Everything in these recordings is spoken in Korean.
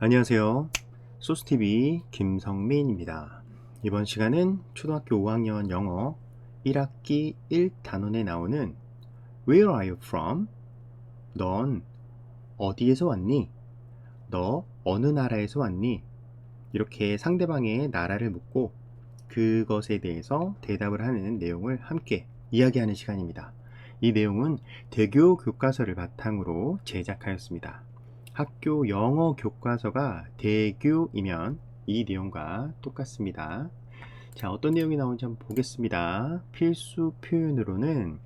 안녕하세요. 소스TV 김성민입니다. 이번 시간은 초등학교 5학년 영어 1학기 1단원에 나오는 Where are you from? 넌 어디에서 왔니? 너 어느 나라에서 왔니? 이렇게 상대방의 나라를 묻고 그것에 대해서 대답을 하는 내용을 함께 이야기하는 시간입니다. 이 내용은 대교 교과서를 바탕으로 제작하였습니다. 학교 영어 교과서가 대교이면 이 내용과 똑같습니다. 자, 어떤 내용이 나오는지 한번 보겠습니다. 필수 표현으로는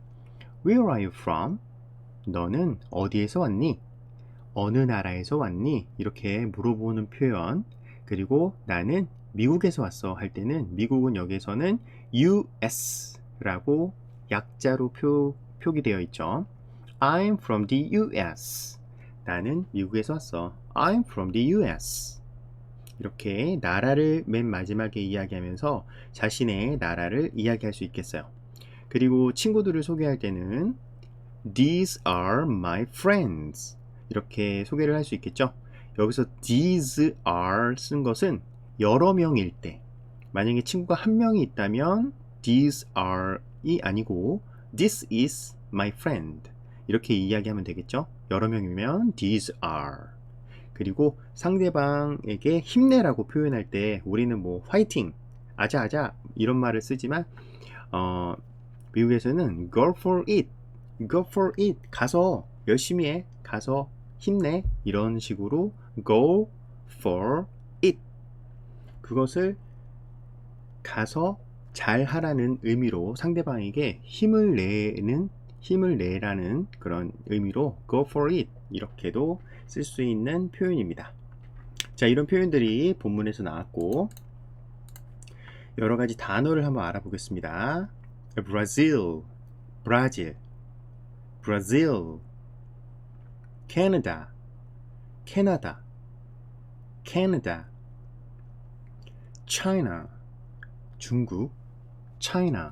Where are you from? 너는 어디에서 왔니? 어느 나라에서 왔니? 이렇게 물어보는 표현. 그리고 나는 미국에서 왔어 할 때는 미국은 여기서는 US라고 약자로 표기되어 있죠. I'm from the US. 나는 미국에서 왔어. I'm from the US. 이렇게 나라를 맨 마지막에 이야기하면서 자신의 나라를 이야기할 수 있겠어요. 그리고 친구들을 소개할 때는 These are my friends. 이렇게 소개를 할 수 있겠죠. 여기서 these are 쓴 것은 여러 명일 때, 만약에 친구가 한 명이 있다면 these are이 아니고 this is my friend 이렇게 이야기하면 되겠죠. 여러 명이면 these are. 그리고 상대방에게 힘내라고 표현할 때 우리는 뭐 화이팅, 아자아자 이런 말을 쓰지만 미국에서는 go for it, go for it, 가서 열심히 해, 가서 힘내, 이런 식으로 go for it, 그것을 가서 잘 하라는 의미로 상대방에게 힘을 내라는 그런 의미로 go for it 이렇게도 쓸 수 있는 표현입니다. 자, 이런 표현들이 본문에서 나왔고 여러 가지 단어를 한번 알아보겠습니다. Brazil, 브라질, Brazil, Canada, 캐나다, Canada, China, 중국, China,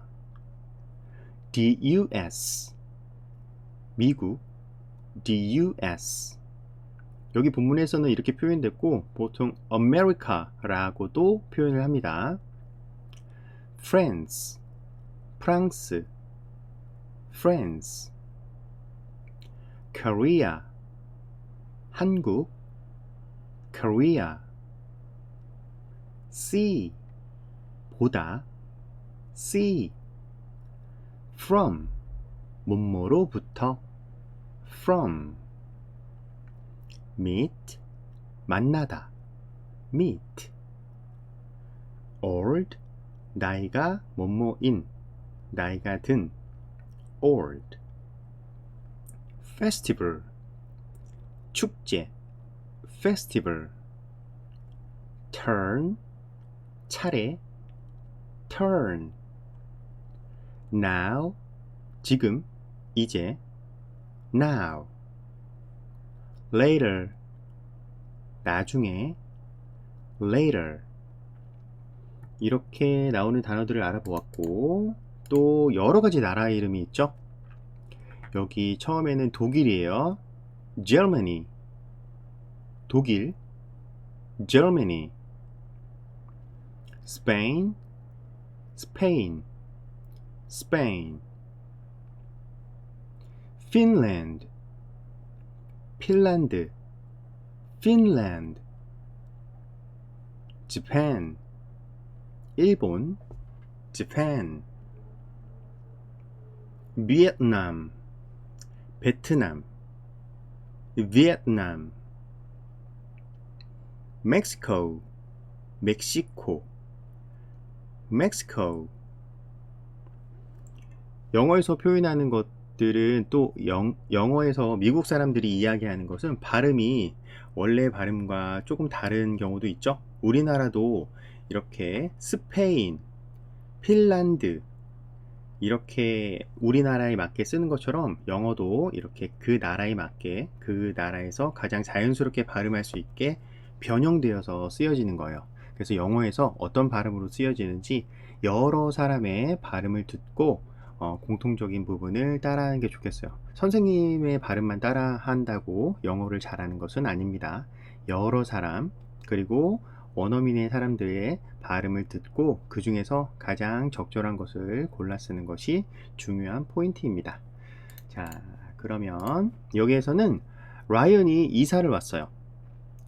the US, 미국, the US. 여기 본문에서는 이렇게 표현됐고 보통 America라고도 표현을 합니다. France, 프랑스, France, Korea, 한국, Korea, see, 보다, see, from, 뭐뭐로부터, from, meet, 만나다, meet, old, 나이가 뭐뭐인, 나이가 든, old, festival, 축제, festival, turn, 차례, turn, now, 지금, 이제, now, later, 나중에, later. 이렇게 나오는 단어들을 알아보았고 또 여러 가지 나라 이름이 있죠. 여기 처음에는 독일이에요. Germany, 독일, Germany, Spain, Spain, Spain, Finland, 핀란드, Finland, Japan, 일본, Japan, Vietnam, 베트남, Vietnam, Mexico, 멕시코, Mexico. 영어에서 표현하는 것들은 또 영어에서 미국 사람들이 이야기하는 것은 발음이 원래 발음과 조금 다른 경우도 있죠. 우리나라도 이렇게 스페인, 핀란드 이렇게 우리나라에 맞게 쓰는 것처럼 영어도 이렇게 그 나라에 맞게 그 나라에서 가장 자연스럽게 발음할 수 있게 변형되어서 쓰여지는 거예요. 그래서 영어에서 어떤 발음으로 쓰여지는지 여러 사람의 발음을 듣고 공통적인 부분을 따라하는 게 좋겠어요. 선생님의 발음만 따라한다고 영어를 잘하는 것은 아닙니다. 여러 사람, 그리고 원어민의 사람들의 발음을 듣고 그 중에서 가장 적절한 것을 골라 쓰는 것이 중요한 포인트입니다. 자, 그러면 여기에서는 라이언이 이사를 왔어요.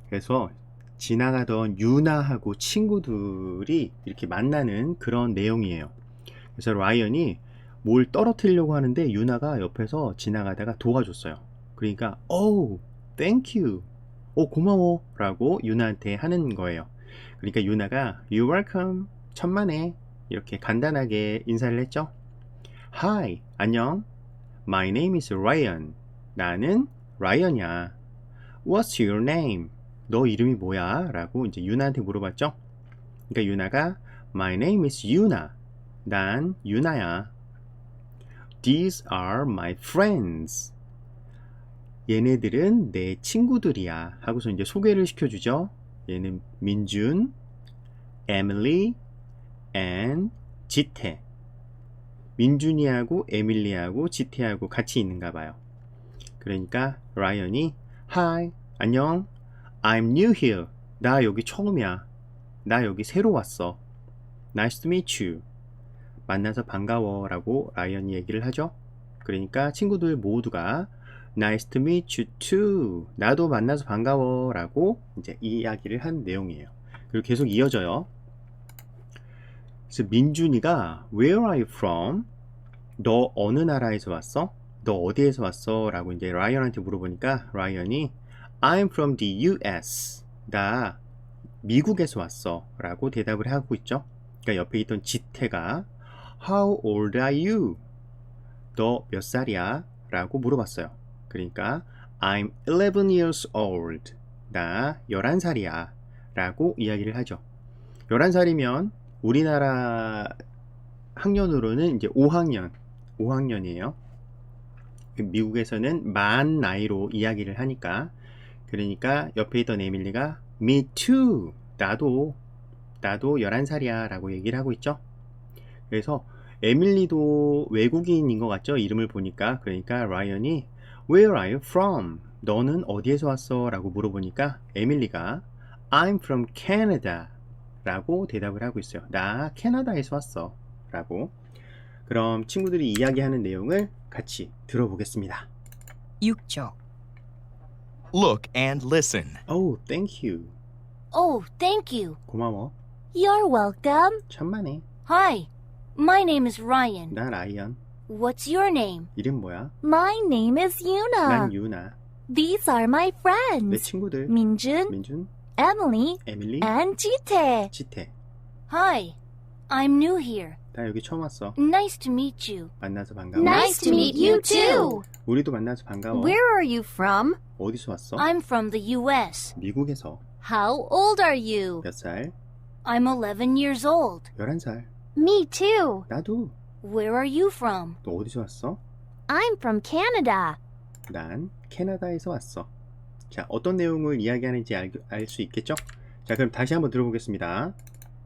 그래서 지나가던 유나하고 친구들이 이렇게 만나는 그런 내용이에요. 그래서 라이언이 뭘 떨어뜨리려고 하는데 유나가 옆에서 지나가다가 도와줬어요. 그러니까 oh, thank you, 고마워 라고 유나한테 하는 거예요. 그러니까 유나가 you're welcome, 천만에, 이렇게 간단하게 인사를 했죠. Hi, 안녕, my name is Ryan, 나는 라이언이야. What's your name, 너 이름이 뭐야? 라고 이제 유나한테 물어봤죠. 그러니까 유나가 my name is Yuna, 난 유나야. These are my friends, 얘네들은 내 친구들이야 하고서 이제 소개를 시켜주죠. 얘는 민준, 에밀리, and 지태. 민준이하고 에밀리하고 지태하고 같이 있는가 봐요. 그러니까 라이언이 Hi, 안녕, I'm new here, 나 여기 처음이야, 나 여기 새로 왔어. Nice to meet you, 만나서 반가워 라고 라이언이 얘기를 하죠. 그러니까 친구들 모두가 Nice to meet you too, 나도 만나서 반가워 라고 이제 이야기를 한 내용이에요. 그리고 계속 이어져요. 그래서 민준이가 Where are you from? 너 어느 나라에서 왔어? 너 어디에서 왔어? 라고 이제 라이언한테 물어보니까 라이언이 I'm from the US, 나 미국에서 왔어 라고 대답을 하고 있죠. 그러니까 옆에 있던 지태가 How old are you? 너 몇 살이야? 라고 물어봤어요. 그러니까 I'm 11 years old, 나 11살이야 라고 이야기를 하죠. 11살이면 우리나라 학년으로는 이제 5학년이에요. 미국에서는 만 나이로 이야기를 하니까. 그러니까 옆에 있던 에밀리가 Me too, 나도 11살이야 라고 얘기를 하고 있죠. 그래서 에밀리도 외국인인 것 같죠, 이름을 보니까. 그러니까 라이언이 Where are you from? 너는 어디에서 왔어? 라고 물어보니까 에밀리가 I'm from Canada 라고 대답을 하고 있어요. 나 캐나다에서 왔어 라고. 그럼 친구들이 이야기하는 내용을 같이 들어보겠습니다. 6쪽. Look and listen. Oh, thank you. Oh, thank you. 고마워. You're welcome. 천만에. Hi, my name is Ryan. 나 라이언. What's your name? 이름 뭐야? My name is Yuna. 난 유나. These are my 내 friends. 친구들. Minjun, 민준, Emily, 에밀리, and Jite. 지태. Hi, I'm new here. 나 여기 처음 왔어. Nice to meet you. 만나서 반가워. Nice to meet you too. 우리도 만나서 반가워. Where are you from? 어디서 왔어? I'm from the US. 미국에서. How old are you? 몇 살? I'm 11 years old. 11살. Me too. 나도. Where are you from? 너 어디서 왔어? I'm from Canada. 난 캐나다에서 왔어. 자, 어떤 내용을 이야기하는지 알 수 있겠죠? 자, 그럼 다시 한번 들어보겠습니다.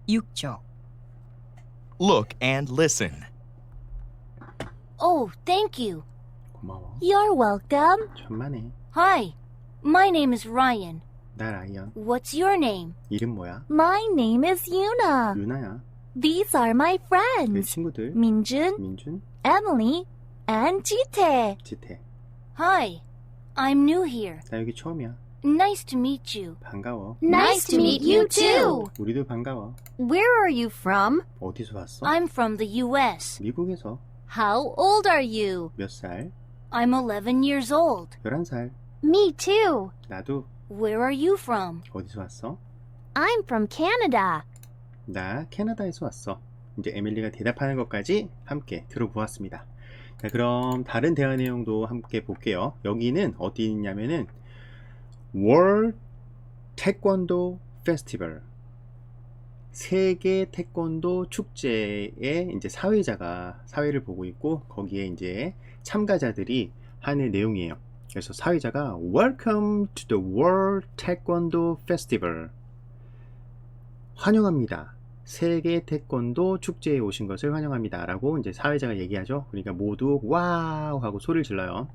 6쪽. Look and listen. Oh, thank you. 고마워. You're welcome. 천만에. Hi, my name is Ryan. 나 라이언. What's your name? 이름 뭐야? My name is Yuna. 유나야. These are my 내 friends. 친구들. Minjun, 민준, Emily, and Jite. 지태. Hi, I'm new here. 나 여기 처음이야. Nice to meet you. 반가워. Nice to meet you too. 우리도 반가워. Where are you from? 어디서 왔어? I'm from the US. 미국에서. How old are you? 몇 살? I'm 11 years old. 11살. Me too. 나도. Where are you from? 어디서 왔어? I'm from Canada. 나 캐나다에서 왔어. 이제 에밀리가 대답하는 것까지 함께 들어보았습니다. 자, 그럼 다른 대화 내용도 함께 볼게요. 여기는 어디 있냐면은 World Taekwondo Festival, 세계 태권도 축제의 이제 사회를 보고 있고, 거기에 이제 참가자들이 하는 내용이에요. 그래서 사회자가 Welcome to the World Taekwondo Festival, 환영합니다. 세계 태권도 축제에 오신 것을 환영합니다 라고 이제 사회자가 얘기하죠. 그러니까 모두 와우 하고 소리를 질러요.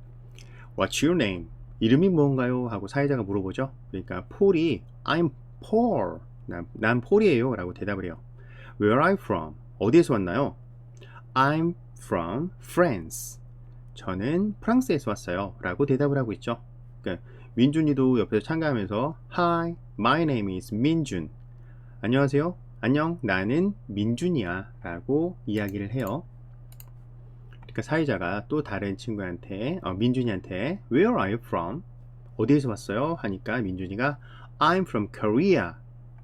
What's your name? 이름이 뭔가요? 하고 사회자가 물어보죠. 그러니까 폴이 I'm Paul. 난 폴이에요. 라고 대답을 해요. Where are you from? 어디에서 왔나요? I'm from France. 저는 프랑스에서 왔어요. 라고 대답을 하고 있죠. 그러니까 민준이도 옆에서 참가하면서 Hi, my name is 민준. 안녕하세요. 안녕, 나는 민준이야. 라고 이야기를 해요. 그러니까 사회자가 또 다른 친구한테, 민준이한테 Where are you from? 어디에서 왔어요? 하니까 민준이가 I'm from Korea.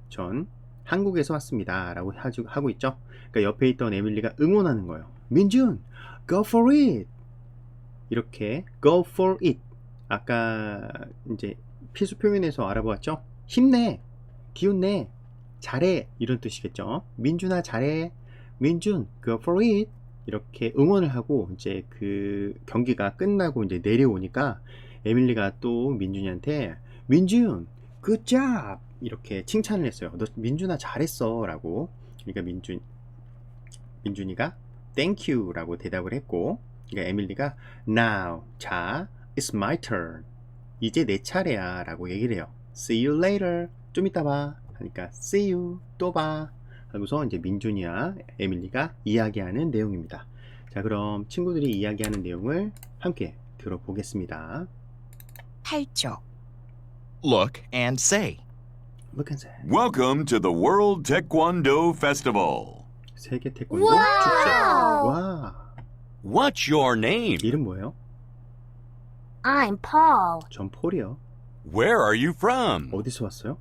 전 한국에서 왔습니다. 라고 하고 있죠. 그러니까 옆에 있던 에밀리가 응원하는 거예요. 민준, go for it. 이렇게 go for it. 아까 이제 필수 표현에서 알아보았죠. 힘내, 기운내, 잘해 이런 뜻이겠죠. 민준아 잘해, 민준 go for it. 이렇게 응원을 하고 이제 그 경기가 끝나고 이제 내려오니까 에밀리가 또 민준이한테 민준 good job 이렇게 칭찬을 했어요. 너 민준아 잘했어 라고. 그러니까 민준이가 thank you 라고 대답을 했고, 그러니까 에밀리가 now 자 it's my turn 이제 내 차례야 라고 얘기를 해요. see you later 좀 이따 봐 하니까 see you 또 봐 하고서 이제 민준이와 에밀리가 이야기하는 내용입니다. 자, 그럼 친구들이 이야기하는 내용을 함께 들어보겠습니다. 8쪽. Look and say. Look and say. Welcome to the World Taekwondo Festival. 세계 태권도 와우! 축제. 와, What's your name? 이름 뭐예요? I'm Paul. 전 폴이요. Where are you from? 어디서 왔어요?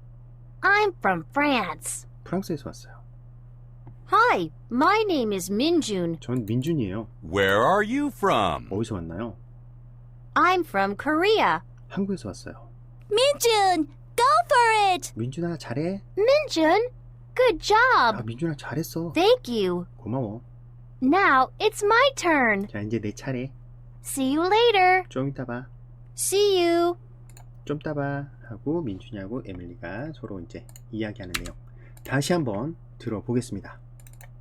I'm from France. 프랑스에서 왔어요. Hi, my name is Minjun. 전 민준이에요. Where are you from? 어디서 왔나요? I'm from Korea. 한국에서 왔어요. Minjun, go for it. 민준아 잘해. Minjun, good job. 민준아 잘했어. Thank you. 고마워. Now it's my turn. 자, 이제 내 차례. See you later. 좀 이따 봐. See you. 좀 이따 봐 하고 민준이하고 에밀리가 서로 이제 이야기하는 내용 다시 한번 들어보겠습니다.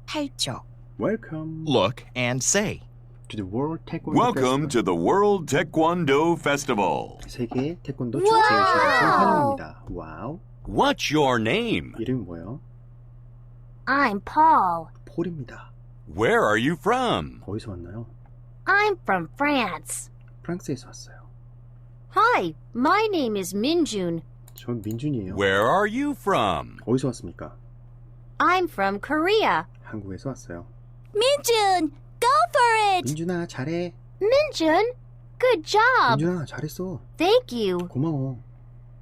8쪽. Welcome Look and say. to the World Taekwondo Welcome Festival. to the World Taekwondo Festival. 세계 태권도 축제에 오신 것을 환영합니다. 와우. What's your name? 이름이 뭐예요? I'm Paul. 폴입니다. Where are you from? 어디서 왔나요? I'm from France. 프랑스에서 왔어요. Hi, my name is Minjun. 전 민준이에요. Where are you from? 어디서 왔습니까? I'm from Korea. 한국에서 왔어요. Minjun, go for it. 민준아 잘해. Minjun, good job. 민준아 잘했어. Thank you. 고마워.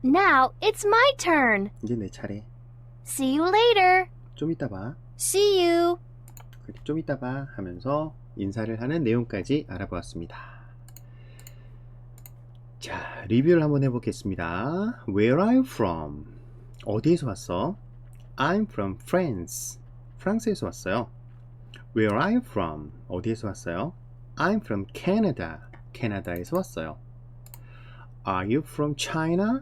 Now it's my turn. 이제 내 차례. See you later. 좀 이따 봐. See you. 좀 이따 봐 하면서 인사를 하는 내용까지 알아보았습니다. 자, 리뷰를 한번 해보겠습니다. Where are you from? 어디에서 왔어? I'm from France. 프랑스에서 왔어요. Where are you from? 어디에서 왔어요? I'm from Canada. 캐나다에서 왔어요. Are you from China?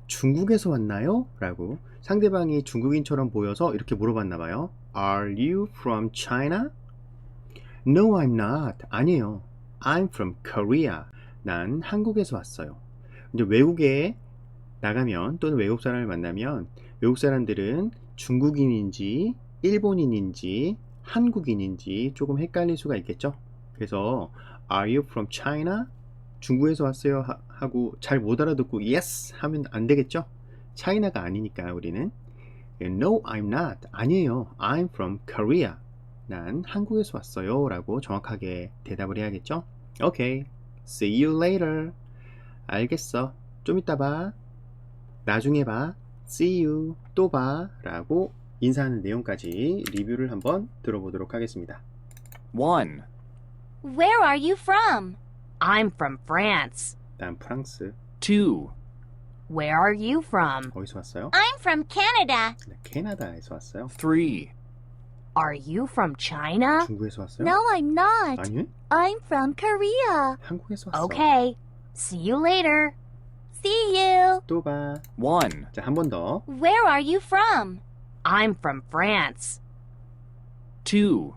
중국에서 왔나요? 라고 상대방이 중국인처럼 보여서 이렇게 물어봤나 봐요. Are you from China? No, I'm not. 아니에요. I'm from Korea. 난 한국에서 왔어요. 이제 외국에 나가면 또는 외국 사람을 만나면 외국 사람들은 중국인인지 일본인인지 한국인인지 조금 헷갈릴 수가 있겠죠. 그래서 Are you from China? 중국에서 왔어요 하고 잘 못 알아듣고 Yes 하면 안 되겠죠. 차이나가 아니니까 우리는 No, I'm not. 아니에요. I'm from Korea. 난 한국에서 왔어요 라고 정확하게 대답을 해야겠죠. Okay. See you later. 알겠어. 좀 이따 봐. 나중에 봐. See you. 또 봐. 라고 인사하는 내용까지 리뷰를 한번 들어보도록 하겠습니다. 1. Where are you from? I'm from France. 난 프랑스. 2. Where are you from? 어디서 왔어요? I'm from Canada. 나 캐나다에서 왔어요. 3. Are you from China? 중국에서 왔어요? No, I'm not. 아니, I'm from Korea. 한국에서 왔어. Okay. See you later. See you. 또 봐. 1. 자, 한 번 더. Where are you from? I'm from France. 2.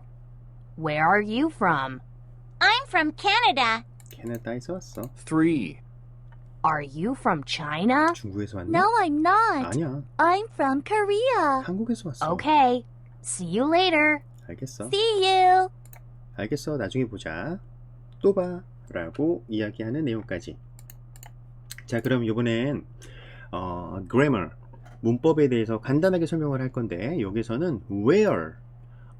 Where are you from? I'm from Canada. 캐나다에서 왔어. 3. Are you from China? 중국에서 왔니? No, I'm not. 아니야. I'm from Korea. 한국에서 왔어. Okay. See you later. 알겠어. See you. 알겠어. 나중에 보자. 또 봐. 라고 이야기하는 내용까지. 자, 그럼 이번엔 grammar, 문법에 대해서 간단하게 설명을 할 건데, 여기서는 where,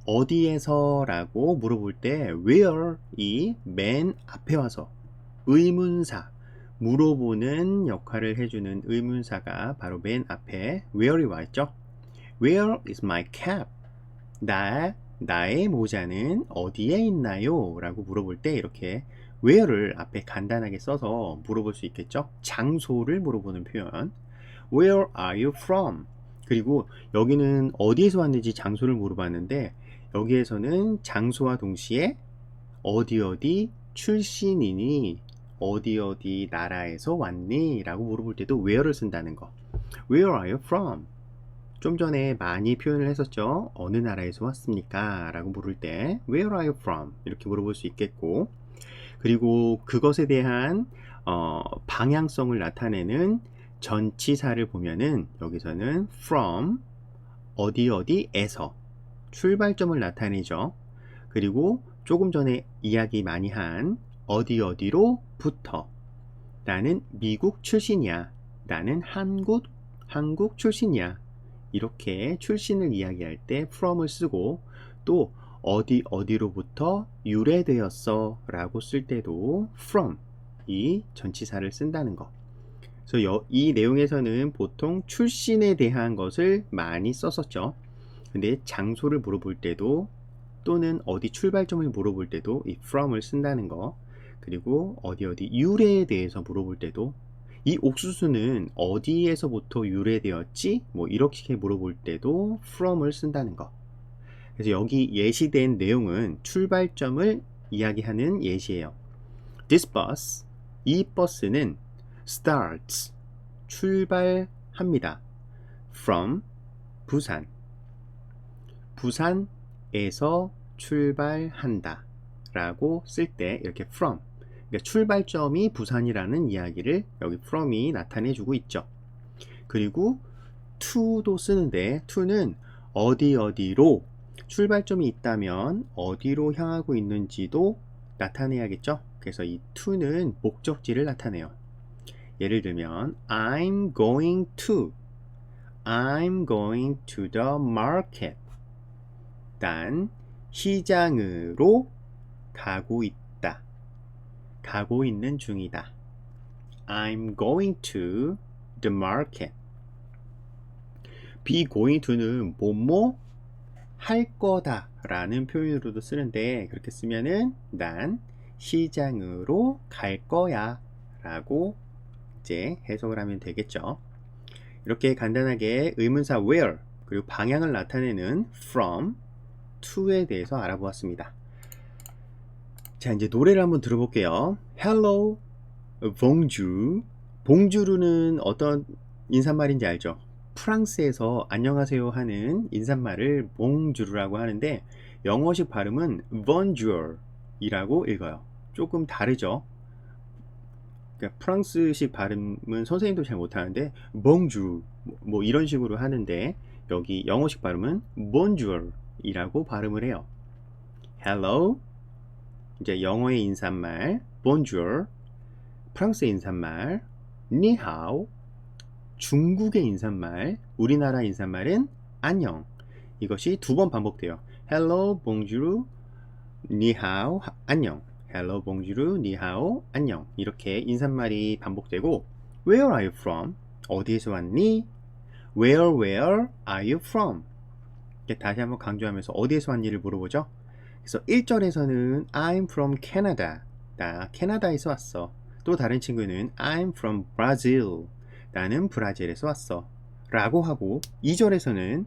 어디에서 라고 물어볼 때 where 이 맨 앞에 와서 의문사, 물어보는 역할을 해주는 의문사가 바로 맨 앞에 where이 와 있죠. Where is my cap? 나의 모자는 어디에 있나요? 라고 물어볼 때 이렇게 where를 앞에 간단하게 써서 물어볼 수 있겠죠. 장소를 물어보는 표현. Where are you from? 그리고 여기는 어디에서 왔는지 장소를 물어봤는데, 여기에서는 장소와 동시에 어디 출신이니, 어디 나라에서 왔니? 라고 물어볼 때도 where를 쓴다는 거. Where are you from? 좀 전에 많이 표현을 했었죠. 어느 나라에서 왔습니까? 라고 물을 때 Where are you from? 이렇게 물어볼 수 있겠고, 그리고 그것에 대한 방향성을 나타내는 전치사를 보면은 여기서는 from, 어디에서 출발점을 나타내죠. 그리고 조금 전에 이야기 많이 한 어디로부터, 나는 미국 출신이야, 나는 한국 출신이야, 이렇게 출신을 이야기할 때 from을 쓰고, 또 어디로부터 유래되었어 라고 쓸 때도 from, 이 전치사를 쓴다는 거. 그래서 이 내용에서는 보통 출신에 대한 것을 많이 썼었죠. 근데 장소를 물어볼 때도, 또는 어디 출발점을 물어볼 때도 이 from을 쓴다는 거. 그리고 어디 유래에 대해서 물어볼 때도, 이 옥수수는 어디에서부터 유래되었지? 뭐 이렇게 물어볼 때도 from을 쓴다는 거. 그래서 여기 예시된 내용은 출발점을 이야기하는 예시예요. This bus, 이 버스는 starts, 출발합니다. from, 부산, 부산에서 출발한다 라고 쓸 때 이렇게 from, 그러니까 출발점이 부산이라는 이야기를 여기 from이 나타내 주고 있죠. 그리고 to도 쓰는데, to는 어디로 출발점이 있다면 어디로 향하고 있는지도 나타내야겠죠. 그래서 이 to는 목적지를 나타내요. 예를 들면 I'm going to the market. 난 시장으로 가고 있다, 가고 있는 중이다. I'm going to the market. be going to는 뭐뭐 할 거다 라는 표현으로도 쓰는데, 그렇게 쓰면은 난 시장으로 갈 거야 라고 이제 해석을 하면 되겠죠. 이렇게 간단하게 의문사 where, 그리고 방향을 나타내는 from, to에 대해서 알아보았습니다. 자, 이제 노래를 한번 들어볼게요. Hello, bonjour. 봉주르는 어떤 인사말인지 알죠? 프랑스에서 안녕하세요 하는 인사말을 봉주르라고 하는데, 영어식 발음은 bonjour 이라고 읽어요. 조금 다르죠? 그러니까 프랑스식 발음은 선생님도 잘 못하는데 bonjour 뭐 이런 식으로 하는데, 여기 영어식 발음은 bonjour 이라고 발음을 해요. Hello, 이제 영어의 인사말 bonjour, 프랑스의 인사말 ni hao, 중국의 인사말, 우리나라 인사말은 안녕. 이것이 두 번 반복돼요. Hello, bonjour, ni hao, 안녕. Hello, bonjour, ni hao, 안녕. 이렇게 인사말이 반복되고, Where are you from? 어디에서 왔니? Where are you from? 다시 한번 강조하면서 어디에서 왔니를 물어보죠. 그래서 1절에서는 I'm from Canada. 나 캐나다에서 왔어. 또 다른 친구는 I'm from Brazil. 나는 브라질에서 왔어 라고 하고, 2절에서는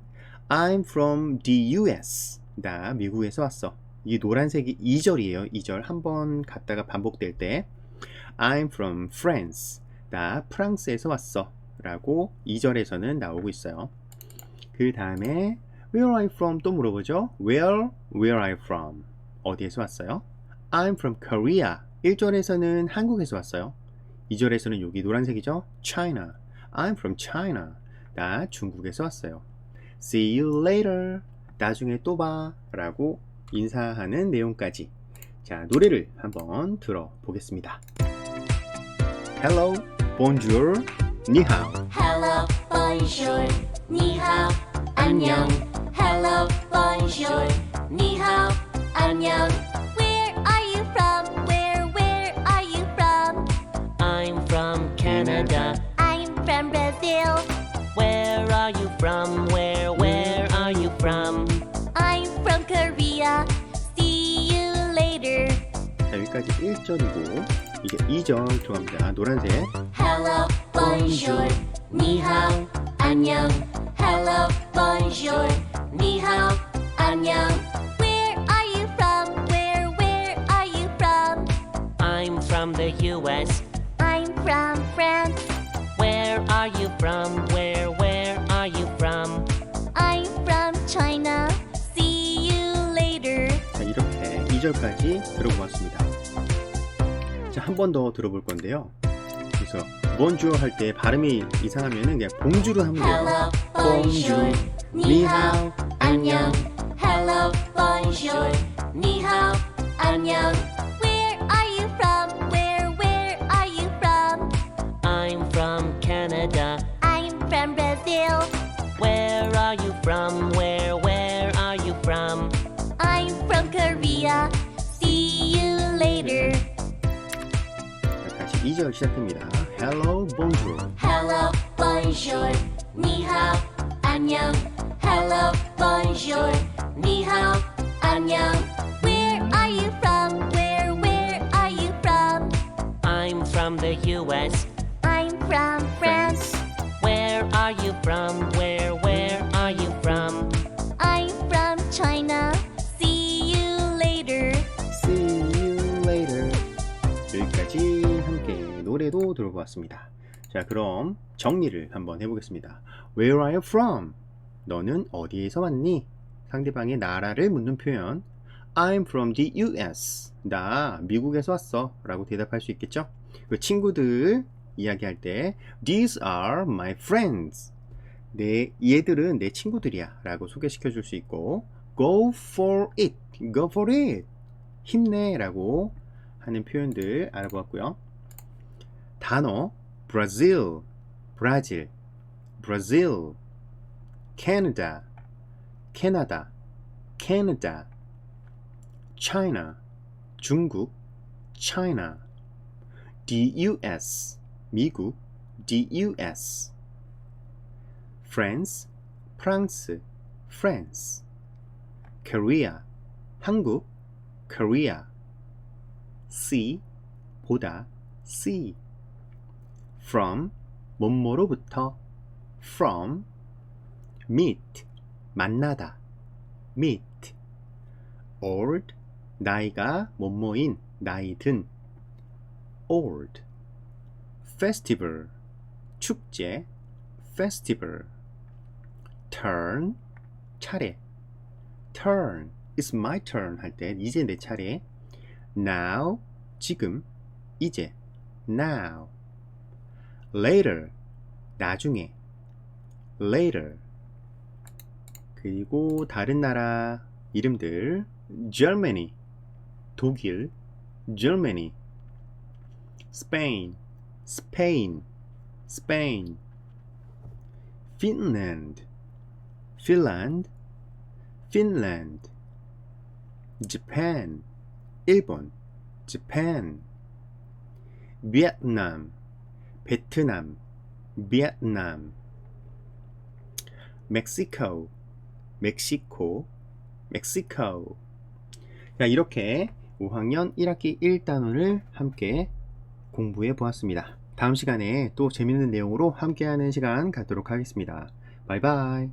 I'm from the US. 나 미국에서 왔어. 이 노란색이 2절이에요. 2절 한 번 갔다가 반복될 때 I'm from France. 나 프랑스에서 왔어 라고 2절에서는 나오고 있어요. 그 다음에 Where are you from? 또 물어보죠. Where are you from? 어디에서 왔어요? I'm from Korea. 1절에서는 한국에서 왔어요. 2절에서는 여기 노란색이죠? China. I'm from China. 나 중국에서 왔어요. See you later. 나중에 또 봐. 라고 인사하는 내용까지. 자, 노래를 한번 들어보겠습니다. Hello, bonjour, ni hao. Hello, bonjour, ni hao, 안녕. Hello, bonjour, ni hao, 안녕. Where are you from? Where are you from? I'm from Canada. I'm from Brazil. Where are you from? Where are you from? I'm from Korea. See you later. 자, 여기까지 1절이고 이제 2절 들어갑니다. 노란색. Hello, bonjour, ni hao, 안녕. Hello, bonjour, ni hao, 안녕. Where are you from? Where are you from? I'm from the US. I'm from France. Where are you from? Where are you from? I'm from China. See you later. 자, 이렇게 2절까지 들어보았습니다. 자, 한 번 더 들어볼 건데요. 그래서 bonjour 할 때 발음이 이상하면은 그냥 봉주를 하면 돼요. Hello, bonjour, ni hao, 안녕. Hello, bonjour, ni hao, 안녕. Where are you from? Where are you from? I'm from Canada. I'm from Brazil. Where are you from? Where are you from? I'm from Korea. See you later. 자, 다시 2절 시작됩니다. Hello, bonjour. Hello, bonjour, ni hao, 안녕. Hello, bonjour, ni hao, 안녕. Where are you from? Where are you from? I'm from the US. I'm from France. Where are you from? Where are you from? I'm from China. See you later. See you later. 여기까지 함께 노래도 들어보았습니다. 자, 그럼 정리를 한번 해보겠습니다. Where are you from? 너는 어디에서 왔니? 상대방의 나라를 묻는 표현. I'm from the US. 나 미국에서 왔어. 라고 대답할 수 있겠죠? 그 친구들 이야기할 때 These are my friends. 얘들은 내 친구들이야. 라고 소개시켜 줄 수 있고 Go for it. Go for it. 힘내. 라고 하는 표현들 알아보았고요. 단어 Brazil, 브라질, Brazil, Canada, 캐나다, Canada, China, 중국, China, the US, 미국, the US, France, 프랑스, France, Korea, 한국, Korea, see, 보다, see, from, 뭐뭐로부터, from, meet, 만나다, meet, old, 나이가 뭐뭐인, 나이 든, old, festival, 축제, festival, turn, 차례, turn, it's my turn 할 때 이제 내 차례, now, 지금, 이제, now, later, 나중에, later, 그리고 다른 나라 이름들 Germany, 독일, Germany, Spain, Spain, Spain, Finland, Finland, Finland, Japan, 일본, Japan, Vietnam, 베트남, Vietnam, Mexico, 멕시코, Mexico. 자, 이렇게 5학년 1학기 1단원을 함께 공부해 보았습니다. 다음 시간에 또 재밌는 내용으로 함께하는 시간 갖도록 하겠습니다. 바이바이.